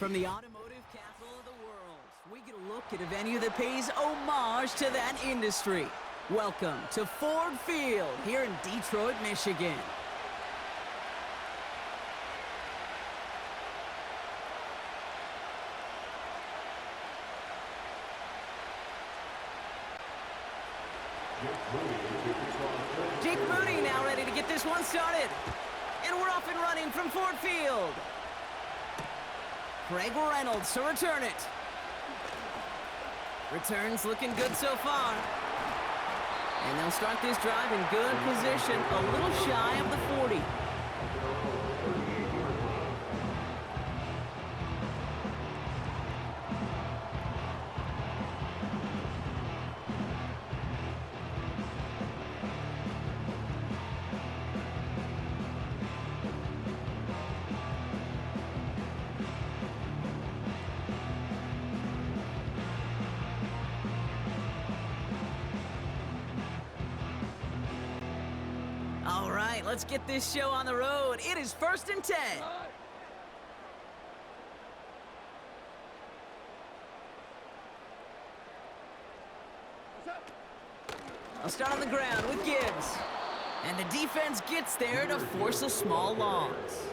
From the automotive capital of the world, we get a look at a venue that pays homage to that industry. Welcome to Ford Field here in Detroit, Michigan. Jake Mooney now ready to get this one started. And we're off and running from Ford Field. Craig Reynolds to return it. Returns looking good so far. And they'll start this drive in good position, a little shy of the 40. All right, let's get this show on the road. It is 1st and 10. I'll start on the ground with Gibbs. And the defense gets there to force a small loss.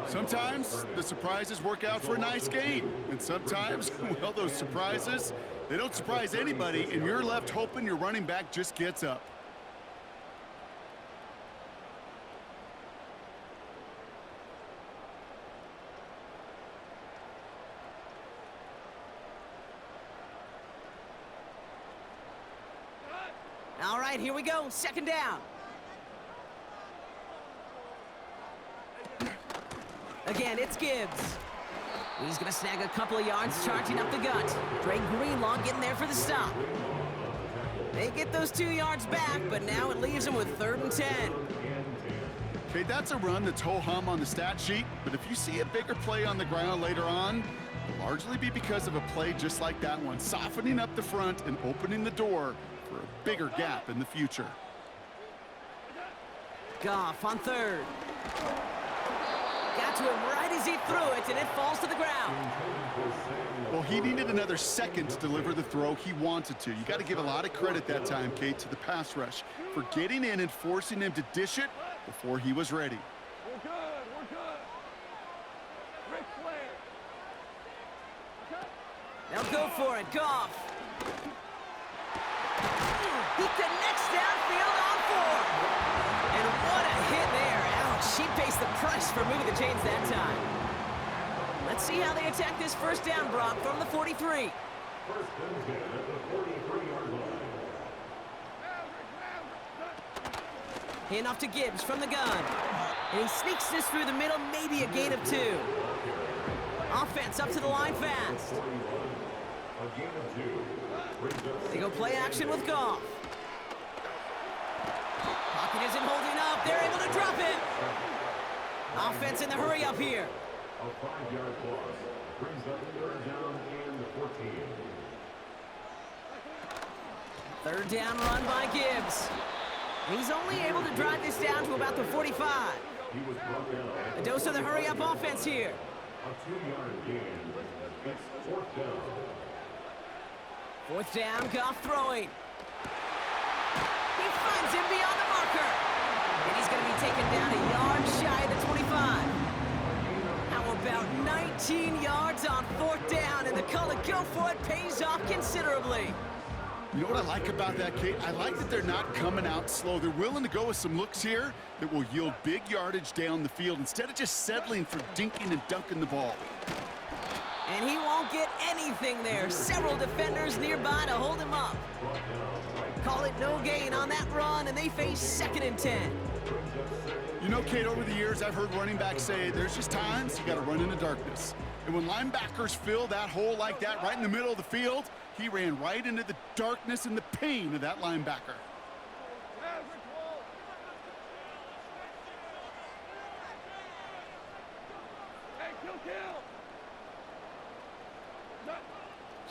Sometimes the surprises work out for a nice game. And sometimes, well, those surprises, they don't surprise anybody, and you're left hoping your running back just gets up. All right, here we go. 2nd down. Again, it's Gibbs. He's going to snag a couple of yards charging up the gut. Dre Greenlaw getting there for the stop. They get those 2 yards back, but now it leaves them with 3rd and 10. Okay, that's a run that's ho-hum on the stat sheet, but if you see a bigger play on the ground later on, it'll largely be because of a play just like that one, softening up the front and opening the door for a bigger gap in the future. Goff on 3rd. Got to him right as he threw it, and it falls to the ground. Well, he needed another second to deliver the throw he wanted to. You got to give a lot of credit that time, Kate, to the pass rush for getting in and forcing him to dish it before he was ready. We're good, we're good. Ric Flair. Now go for it, Goff. He connects downfield on 4. And what a hit there. Ouch, she pays the price for moving the chains that time. Let's see how they attack this 1st down, Brock, from the 43. Hand off to Gibbs from the gun. And he sneaks this through the middle, maybe a gain of 2. Offense up to the line fast. They go play action with Goff. Pocket isn't holding up. They're able to drop it. Offense in the hurry up here. A 5-yard loss brings up 3rd down and 14. 3rd down run by Gibbs. He's only able to drive this down to about the 45. He was brought down. A dose of the hurry up offense here. A 2-yard gain. It's 4th down. 4th down, Goff throwing. He finds him beyond the marker. And he's going to be taken down a yard shy of the 25. How about 19 yards on 4th down, and the call to go for it pays off considerably. You know what I like about that, Kate? I like that they're not coming out slow. They're willing to go with some looks here that will yield big yardage down the field instead of just settling for dinking and dunking the ball. And he won't get anything there. Several defenders nearby to hold him up. Call it no gain on that run, and they face 2nd and 10. You know, Kate, over the years, I've heard running backs say there's just times you got to run in the darkness. And when linebackers fill that hole like that right in the middle of the field, he ran right into the darkness and the pain of that linebacker.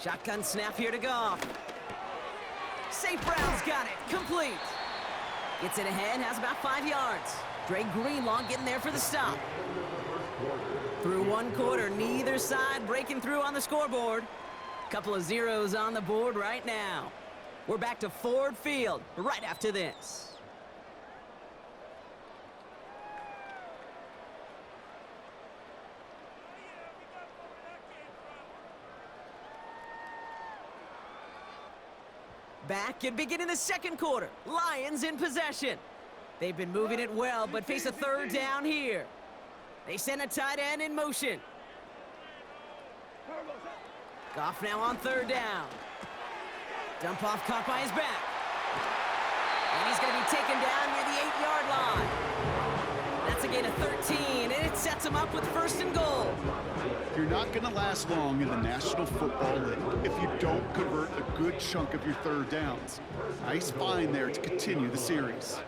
Shotgun snap here to Goff. St. Brown's got it. Complete. Gets it ahead, has about 5 yards. Dre Greenlaw getting there for the stop. Through one quarter, neither side breaking through on the scoreboard. Couple of zeros on the board right now. We're back to Ford Field right after this. Back and beginning the second quarter. Lions in possession. They've been moving it well, but face a third down here. They send a tight end in motion. Goff now on third down. Dump off caught by his back. And he's going to be taken down near the 8-yard line. That's a gain of 13, and it sets him up with first and goal. You're not going to last long in the National Football League if you don't convert a good chunk of your third downs. Nice find there to continue the series.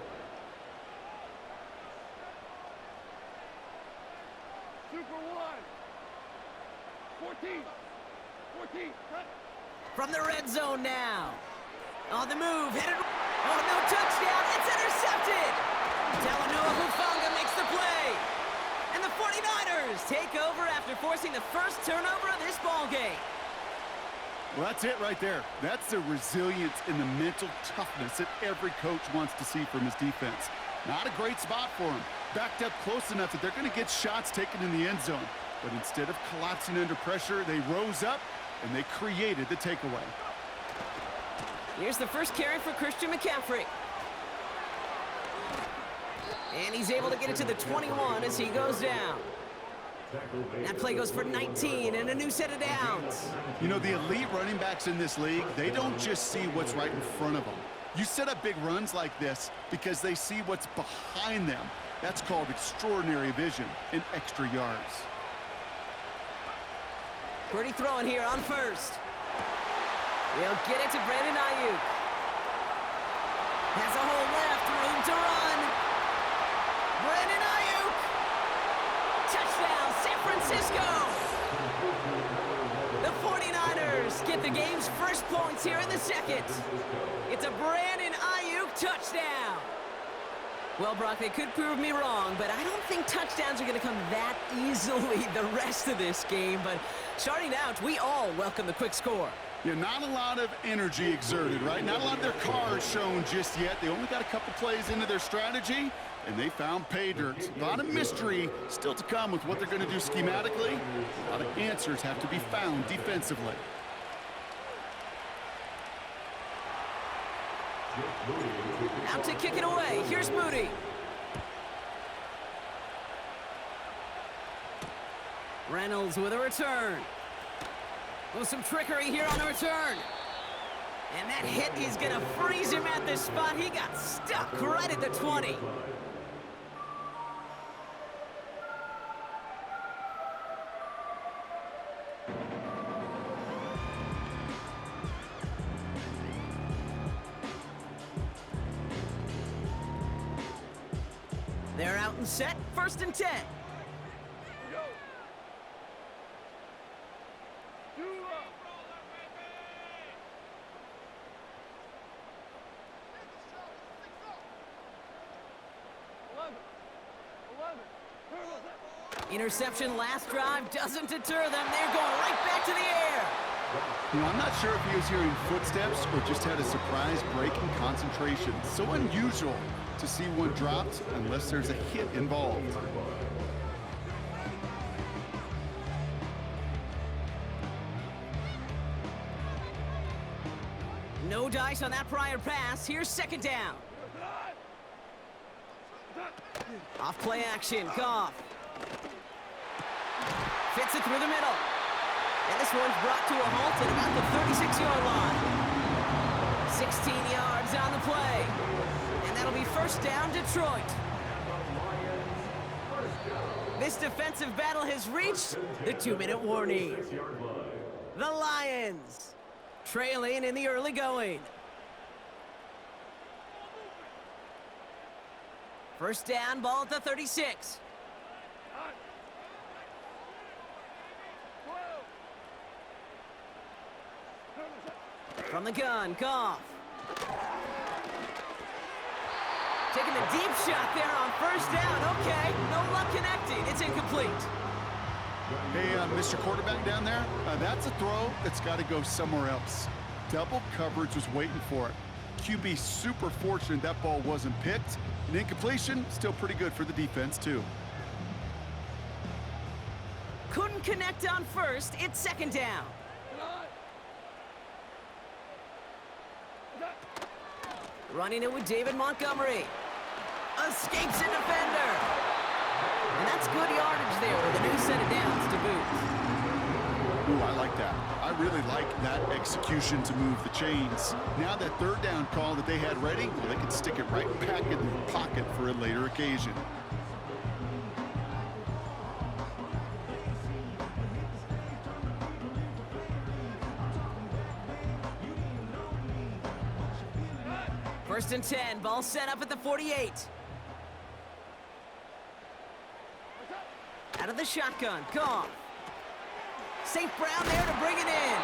From the red zone now. On the move, headed. Oh, no touchdown. It's intercepted. Talanoa Hufanga makes the play. And the 49ers take over after forcing the first turnover of this ballgame. Well, that's it right there. That's the resilience and the mental toughness that every coach wants to see from his defense. Not a great spot for him. Backed up close enough that they're going to get shots taken in the end zone. But instead of collapsing under pressure, they rose up and they created the takeaway. Here's the first carry for Christian McCaffrey. And he's able to get it to the 21 as he goes down. That play goes for 19 and a new set of downs. You know, the elite running backs in this league, they don't just see what's right in front of them. You set up big runs like this because they see what's behind them. That's called extraordinary vision and extra yards. Pretty throwing here on first. He'll get it to Brandon Ayuk. Has a hole left, room to run. Brandon Ayuk. Touchdown, San Francisco. The 49ers get the game's first points here in the second. It's a Brandon Ayuk touchdown. Well, Brock, they could prove me wrong, but I don't think touchdowns are going to come that easily the rest of this game. But starting out, we all welcome the quick score. Yeah, not a lot of energy exerted, right? Not a lot of their cards shown just yet. They only got a couple plays into their strategy, and they found pay dirt. A lot of mystery still to come with what they're going to do schematically. A lot of answers have to be found defensively. Out to kick it away. Here's Moody. Reynolds with a return. With some trickery here on the return. And that hit is going to freeze him at this spot. He got stuck right at the 20. They're out and set. First and 10. Interception last drive doesn't deter them. They're going right back to the air. You know, I'm not sure if he was hearing footsteps or just had a surprise break in concentration. So unusual to see one dropped unless there's a hit involved. No dice on that prior pass. Here's second down. Off play action. Goff. Fits it through the middle. And this one's brought to a halt at about the 36-yard line. 16 yards on the play. And that'll be first down, Detroit. This defensive battle has reached the 2-minute warning. The Lions trailing in the early going. First down, ball at the 36. From the gun, Goff. Taking a deep shot there on first down. Okay, no luck connecting. It's incomplete. Hey, Mr. Quarterback down there, that's a throw that's got to go somewhere else. Double coverage was waiting for it. QB super fortunate that ball wasn't picked. An incompletion, still pretty good for the defense, too. Couldn't connect on first. It's second down. Running it with David Montgomery. Escapes a defender. And that's good yardage there with a new set of downs to boot. Ooh, I like that. I really like that execution to move the chains. Now that third down call that they had ready, well, they can stick it right back in their pocket for a later occasion. First and 10, ball set up at the 48. Out of the shotgun, Goff. St. Brown there to bring it in.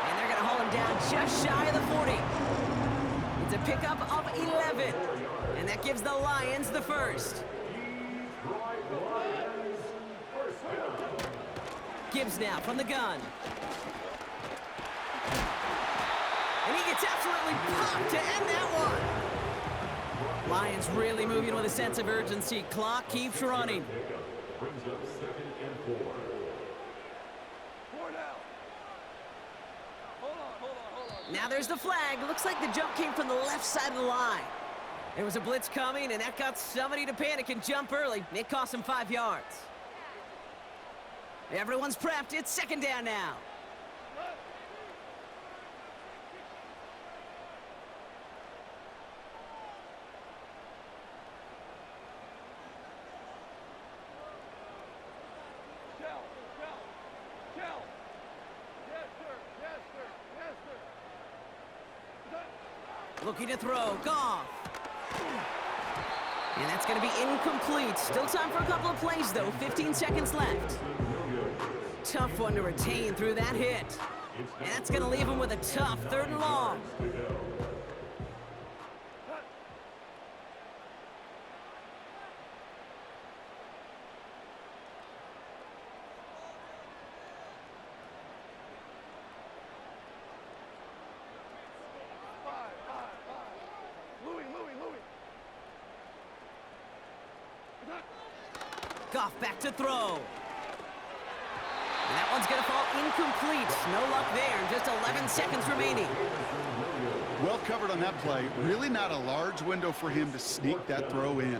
And they're going to haul him down just shy of the 40. It's a pickup of 11. And that gives the Lions the first. Gibbs now from the gun. And he gets absolutely popped to end that one. Lions really moving with a sense of urgency. Clock keeps running. Brings up 2nd and 4. Now there's the flag. Looks like the jump came from the left side of the line. There was a blitz coming, and that got somebody to panic and jump early. It cost him 5 yards. Everyone's prepped. It's second down now. Looking to throw, Goff. And that's going to be incomplete. Still time for a couple of plays, though. 15 seconds left. Tough one to retain through that hit. And that's going to leave him with a tough 3rd and long. Goff back to throw. And that one's going to fall incomplete. No luck there. Just 11 seconds remaining. Well covered on that play. Really not a large window for him to sneak that throw in.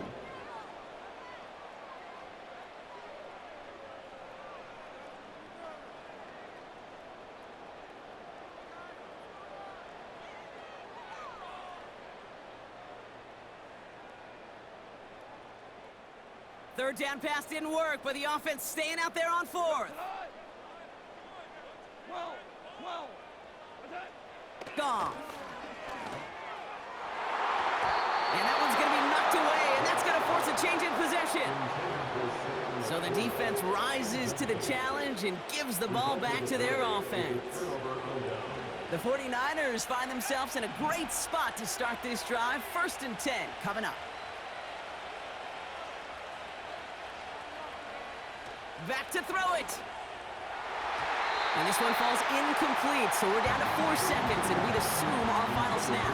Third down pass didn't work, but the offense staying out there on 4th. Goff. And that one's going to be knocked away, and that's going to force a change in possession. So the defense rises to the challenge and gives the ball back to their offense. The 49ers find themselves in a great spot to start this drive. 1st and 10 coming up. Back to throw it. And this one falls incomplete, so we're down to 4 seconds, and we'd assume our final snap.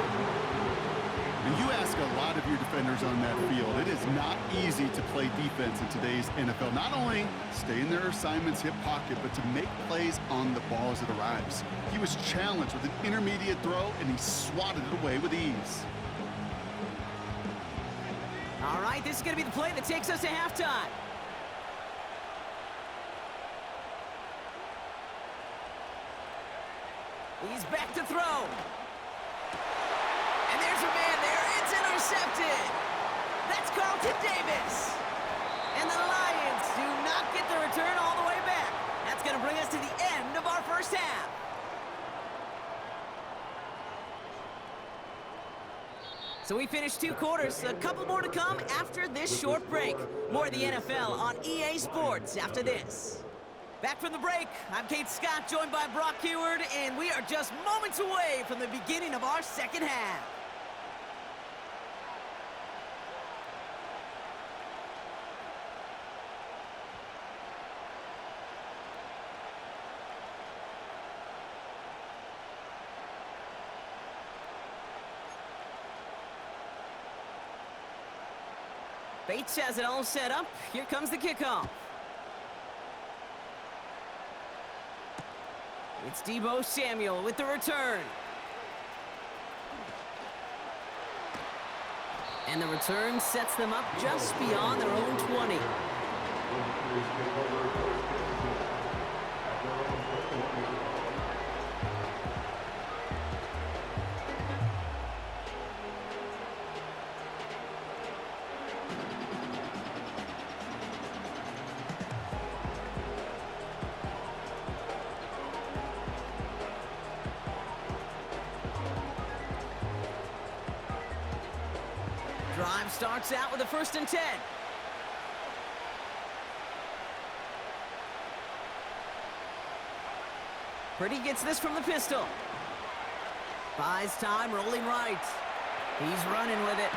And you ask a lot of your defenders on that field. It is not easy to play defense in today's NFL. Not only stay in their assignment's hip pocket, but to make plays on the ball as it arrives. He was challenged with an intermediate throw, and he swatted it away with ease. All right, this is going to be the play that takes us to halftime. He's back to throw. And there's a man there. It's intercepted. That's Carlton Davis. And the Lions do not get the return all the way back. That's going to bring us to the end of our first half. So we finished 2 quarters. A couple more to come after this short break. More of the NFL on EA Sports after this. Back from the break, I'm Kate Scott, joined by Brock Heward, and we are just moments away from the beginning of our second half. Bates has it all set up. Here comes the kickoff. It's Deebo Samuel with the return. And the return sets them up just beyond their own 20. Drive starts out with a 1st and 10. Purdy gets this from the pistol. Buys time, rolling right. He's running with it.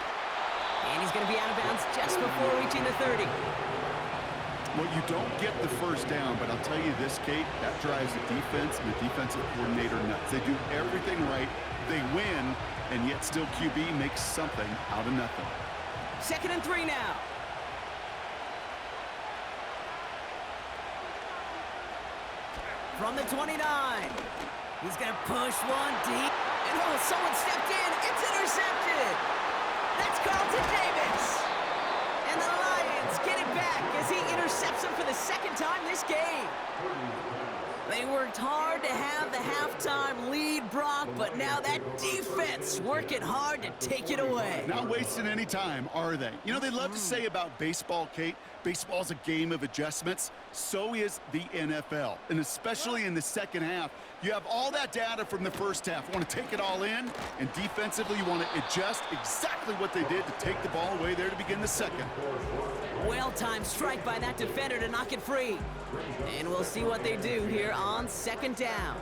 And he's going to be out of bounds just before reaching the 30. Well, you don't get the first down, but I'll tell you this, Kate, that drives the defense and the defensive coordinator nuts. They do everything right. They win, and yet still QB makes something out of nothing. 2nd and 3 now. From the 29. He's going to push one deep. And oh, someone stepped in. It's intercepted. That's Carlton Davis. And the Lions get it back as he intercepts him for the 2nd time this game. They worked hard to have the halftime lead, Brock, but now that defense working hard to take it away. Not wasting any time, are they? You know, they love to say about baseball, Kate, baseball's a game of adjustments. So is the NFL, and especially in the second half. You have all that data from the first half. You want to take it all in, and defensively you want to adjust exactly what they did to take the ball away there to begin the second. Well-timed strike by that defender to knock it free. And we'll see what they do here on 2nd down.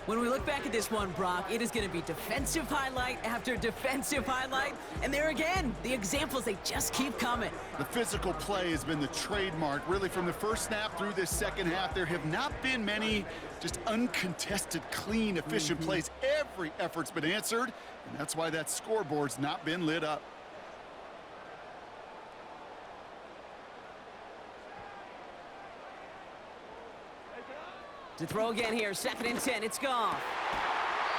When we look back at this one, Brock, it is going to be defensive highlight after defensive highlight. And there again, the examples, they just keep coming. The physical play has been the trademark, really, from the first snap through this second half. There have not been many just uncontested, clean, efficient plays. Every effort's been answered, and that's why that scoreboard's not been lit up. To throw again here, 2nd and 10, it's Goff.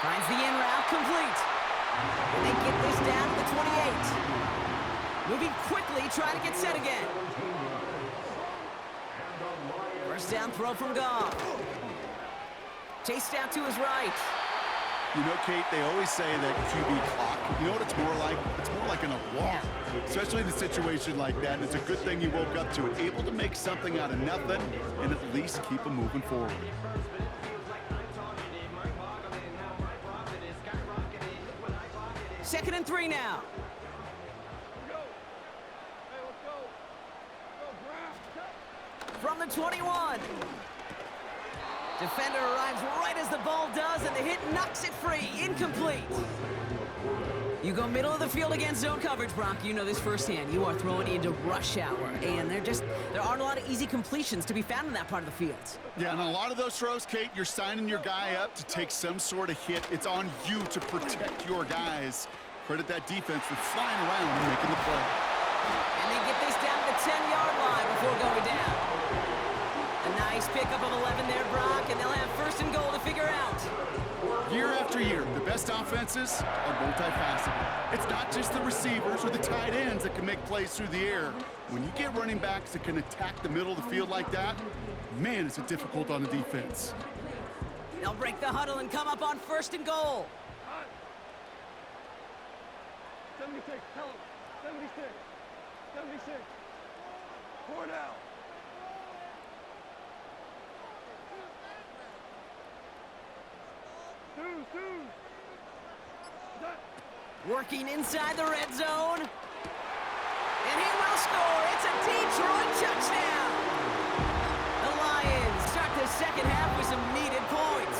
Finds the in route, complete. And they get this down to the 28. Moving quickly, trying to get set again. 1st down throw from Goff. Chased out to his right. You know, Kate, they always say that QB clock, you know what it's more like? It's more like an alarm, especially in a situation like that. And it's a good thing you woke up to it, able to make something out of nothing and at least keep them moving forward. Second and 3 now. From the 21. Defender arrives right as the ball does, and the hit knocks it free. Incomplete. You go middle of the field against zone coverage, Brock. You know this firsthand. You are throwing into rush hour, and there aren't a lot of easy completions to be found in that part of the field. Yeah, and a lot of those throws, Kate, you're signing your guy up to take some sort of hit. It's on you to protect your guys. Credit that defense for flying around and making the play. And they get this down to the 10-yard line before going down. A nice pickup of 11 there, Brock, and they'll have 1st and goal to figure out. Year after year, the best offenses are multifaceted. It's not just the receivers or the tight ends that can make plays through the air. When you get running backs that can attack the middle of the field like that, man, is it difficult on the defense. They'll break the huddle and come up on 1st and goal. 76, tell him. 76. 76. 4 down. Working inside the red zone. And he will score. It's a Detroit touchdown. The Lions start the second half with some needed points.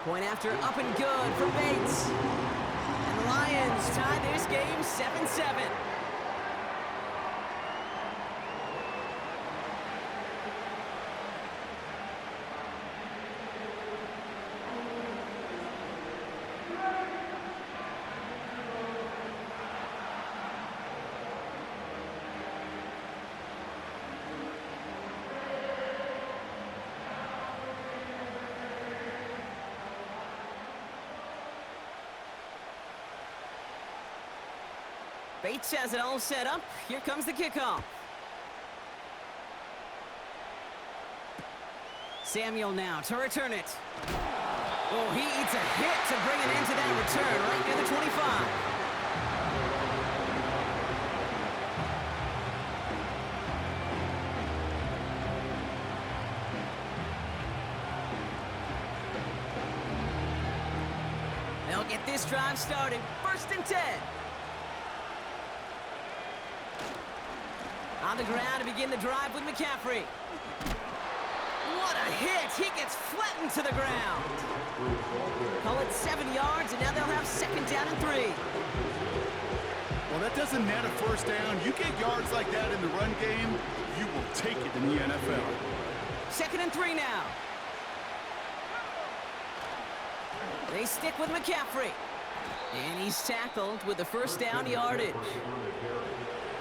Point after up and good for Bates. And the Lions tie this game 7-7. Bates has it all set up. Here comes the kickoff. Samuel now to return it. Oh, he eats a hit to bring it into that return right near the 25. They'll get this drive started. 1st and 10. On the ground to begin the drive with McCaffrey. What a hit! He gets flattened to the ground. Call it 7 yards, and now they'll have 2nd down and 3. Well, that doesn't net a 1st down. You get yards like that in the run game, you will take it in the NFL. 2nd and 3 now. They stick with McCaffrey. And he's tackled with the 1st down yardage.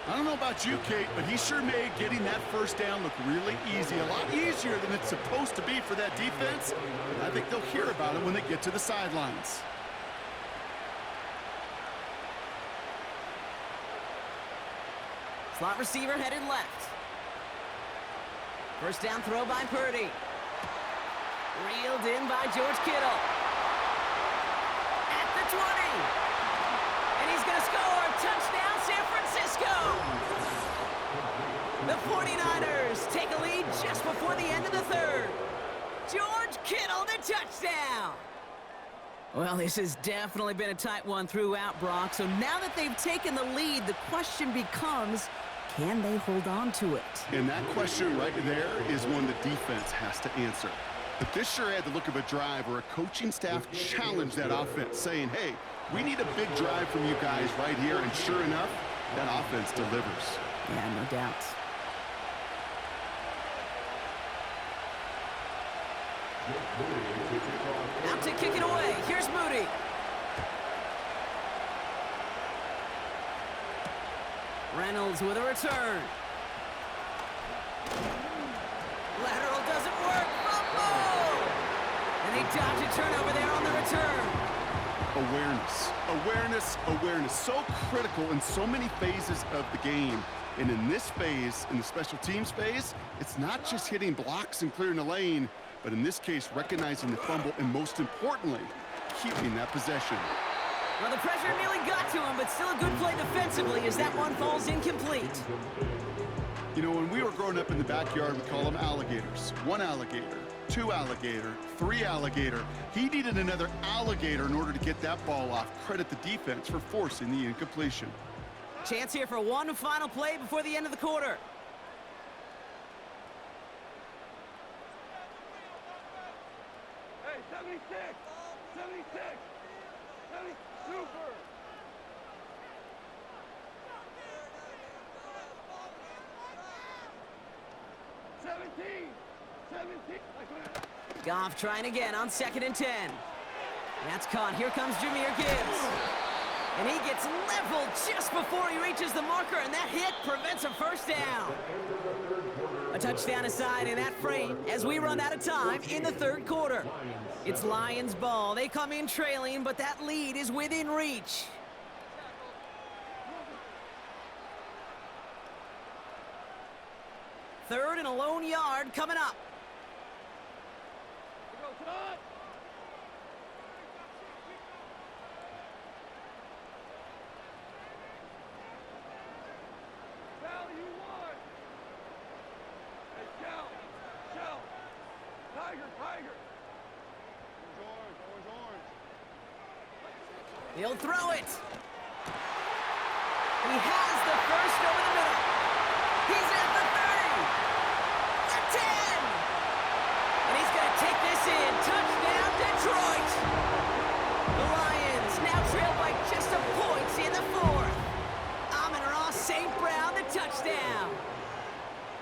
I don't know about you, Kate, but he sure made getting that 1st down look really easy. A lot easier than it's supposed to be for that defense. And I think they'll hear about it when they get to the sidelines. Slot receiver headed left. 1st down throw by Purdy. Reeled in by George Kittle. At the 20. And he's going to score. Touchdown, San Francisco. The 49ers take a lead just before the end of the 3rd. George Kittle, the touchdown. Well, this has definitely been a tight one throughout, Brock. So now that they've taken the lead, the question becomes, can they hold on to it? And that question right there is one the defense has to answer. But this sure had the look of a drive where a coaching staff challenged that offense, saying, hey, we need a big drive from you guys right here. And sure enough, that offense delivers. Yeah, no doubt. Out to kick it away. Here's Moody. Reynolds with a return. Lateral doesn't work. Fumble! And they dodge a turnover there on the return. Awareness. So critical in so many phases of the game. And in this phase, in the special teams phase, it's not just hitting blocks and clearing the lane, but in this case, recognizing the fumble and most importantly, keeping that possession. Well, the pressure nearly got to him, but still a good play defensively as that one falls incomplete. You know, when we were growing up in the backyard, we call them alligators. 1 alligator, 2 alligator, 3 alligator. He needed another alligator in order to get that ball off. Credit the defense for forcing the incompletion. Chance here for one final play before the end of the quarter. Hey, 76! 76! 70, super! Goff trying again on 2nd and 10. That's caught. Here comes Jahmyr Gibbs. And he gets leveled just before he reaches the marker, and that hit prevents a 1st down. A touchdown aside in that frame as we run out of time in the 3rd quarter. It's Lions ball. They come in trailing, but that lead is within reach. Third and a lone yard coming up. He'll throw it. He has the first over the middle. He's at the 30. The 10. And he's going to take this in. Touchdown, Detroit. The Lions now trail by just a point in the 4th. Amon-Ra St. Brown, the touchdown.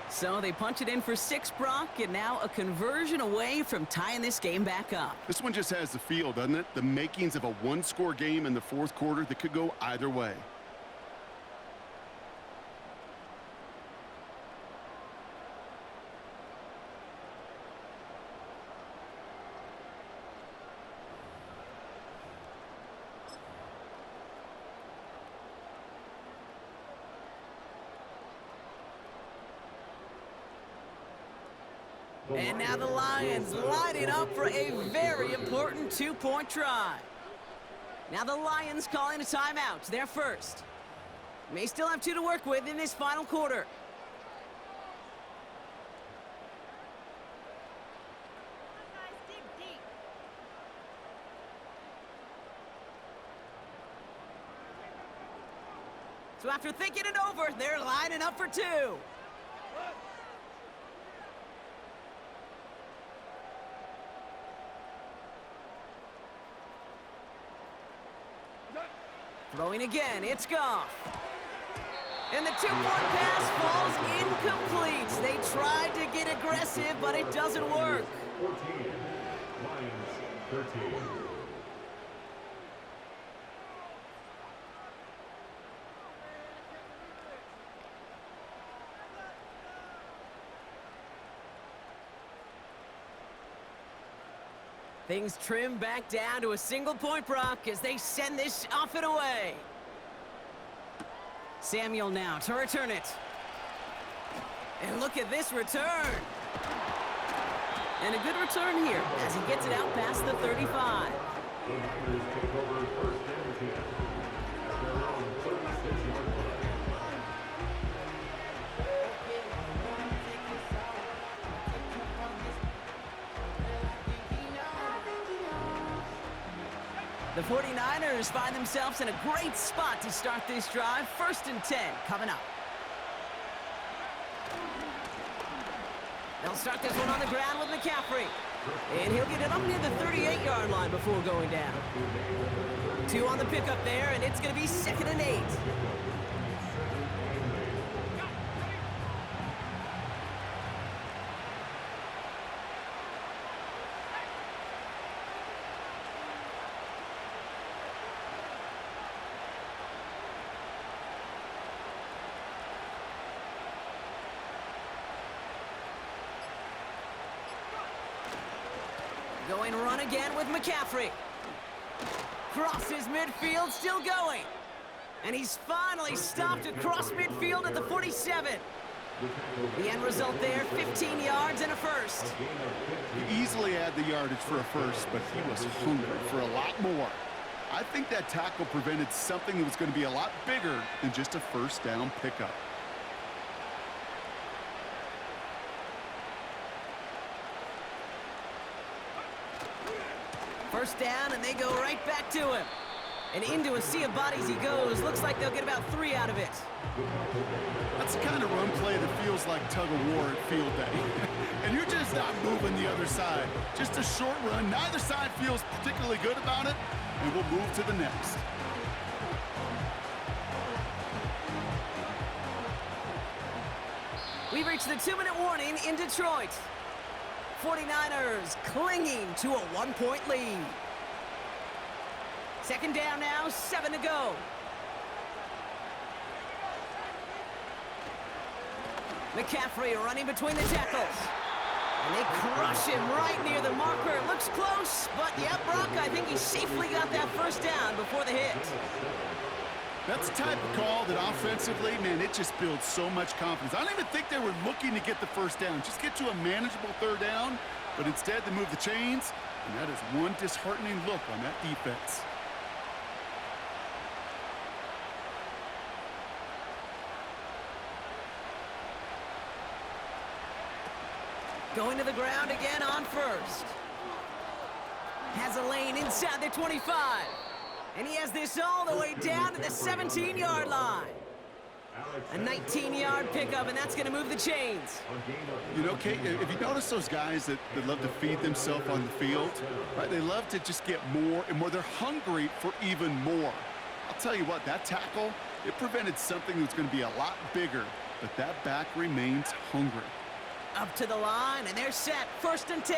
So they punch it in for 6, Brock, and now a conversion away from tying this game back up. This one just has the feel, doesn't it? The makings of a 1-score game in the 4th quarter that could go either way. And now the Lions lining up for a very important two-point try. Now the Lions calling a timeout, their first. May still have 2 to work with in this final quarter. So after thinking it over, they're lining up for 2. Throwing again, it's Goff. And the 2-point pass falls incomplete. They tried to get aggressive, but it doesn't work. 14, Lions 13. Things trim back down to a single-point Brock as they send this off and away. Samuel now to return it. And look at this return. And a good return here as he gets it out past the 35. The Niners take over first and 10 at their own 36-yard line. The 49ers find themselves in a great spot to start this drive. 1st and 10 coming up. They'll start this one on the ground with McCaffrey. And he'll get it up near the 38-yard line before going down. 2 on the pickup there, and it's going to be 2nd and 8. Going run again with McCaffrey. Crosses midfield, still going. And he's finally stopped across midfield at the 47. The end result there, 15 yards and a first. He easily had the yardage for a first, but he was hungry for a lot more. I think that tackle prevented something that was going to be a lot bigger than just a first down pickup. First down, and they go right back to him. And into a sea of bodies he goes. Looks like they'll get about 3 out of it. That's the kind of run play that feels like tug-of-war at field day. And you're just not moving the other side. Just a short run. Neither side feels particularly good about it, and we'll move to the next. We've reached the 2-minute warning in Detroit. 49ers clinging to a 1-point lead. 2nd down now, 7 to go. McCaffrey running between the tackles. And they crush him right near the marker. Looks close, but yeah, Brock, I think he safely got that first down before the hit. That's the type of call that offensively, man, it just builds so much confidence. I don't even think they were looking to get the first down. Just get to a manageable 3rd down, but instead they move the chains, and that is one disheartening look on that defense. Going to the ground again on first. Has a lane inside the 25. And he has this all the way down to the 17-yard line. A 19-yard pickup, and that's going to move the chains. You know, Kate, if you notice those guys that love to feed themselves on the field, right? They love to just get more and more. They're hungry for even more. I'll tell you what, that tackle, it prevented something that's going to be a lot bigger, but that back remains hungry. Up to the line, and they're set. 1st and 10.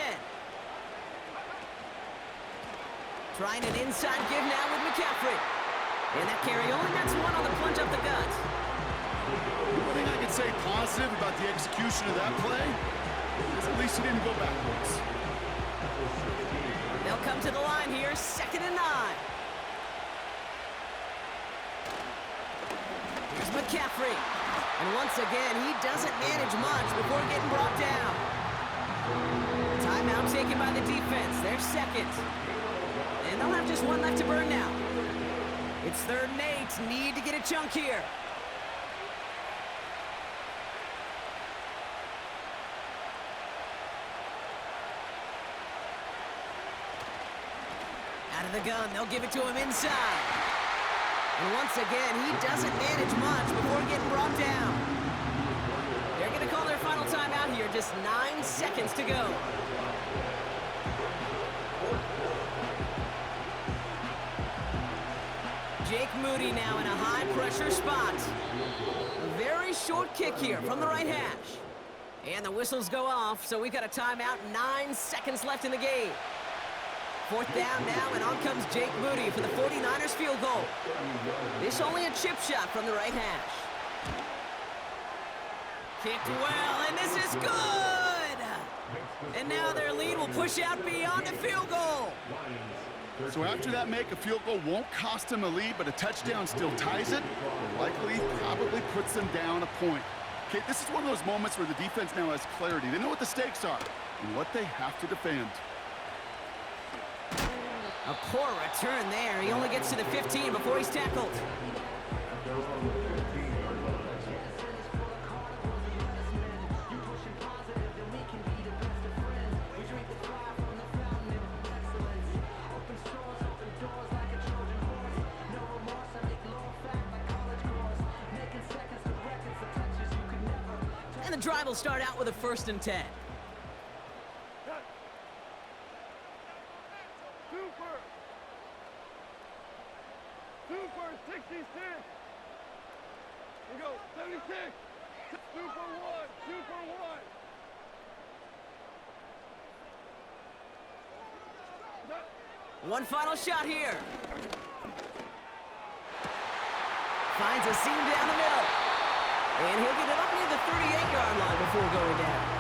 Trying an inside give now with McCaffrey. And that carry only gets 1 on the plunge up the gut. One thing I can say positive about the execution of that play is at least he didn't go backwards. They'll come to the line here, 2nd and 9. Here's McCaffrey. And once again, he doesn't manage much before getting brought down. Timeout taken by the defense. They're second. And they'll have just one left to burn now. It's 3rd and 8. Need to get a chunk here. Out of the gun, they'll give it to him inside. And once again, he doesn't manage much before getting brought down. They're going to call their final timeout here. Just 9 seconds to go. Jake Moody now in a high-pressure spot. A very short kick here from the right hash. And the whistles go off, so we've got a timeout. 9 seconds left in the game. 4th down now, and on comes Jake Moody for the 49ers field goal. This only a chip shot from the right hash. Kicked well, and this is good! And now their lead will push out beyond the field goal. So after that make, a field goal won't cost them a lead, but a touchdown still ties it, or likely probably puts them down a point. Okay, this is one of those moments where the defense now has clarity. They know what the stakes are and what they have to defend. A poor return there. He only gets to the 15 before he's tackled. And the drive will start out with a 1st and 10. Super 66. We go 76. Super 1. Super 1. One final shot here. Finds a seam down the middle. And he'll get it up near the 38-yard line before going down.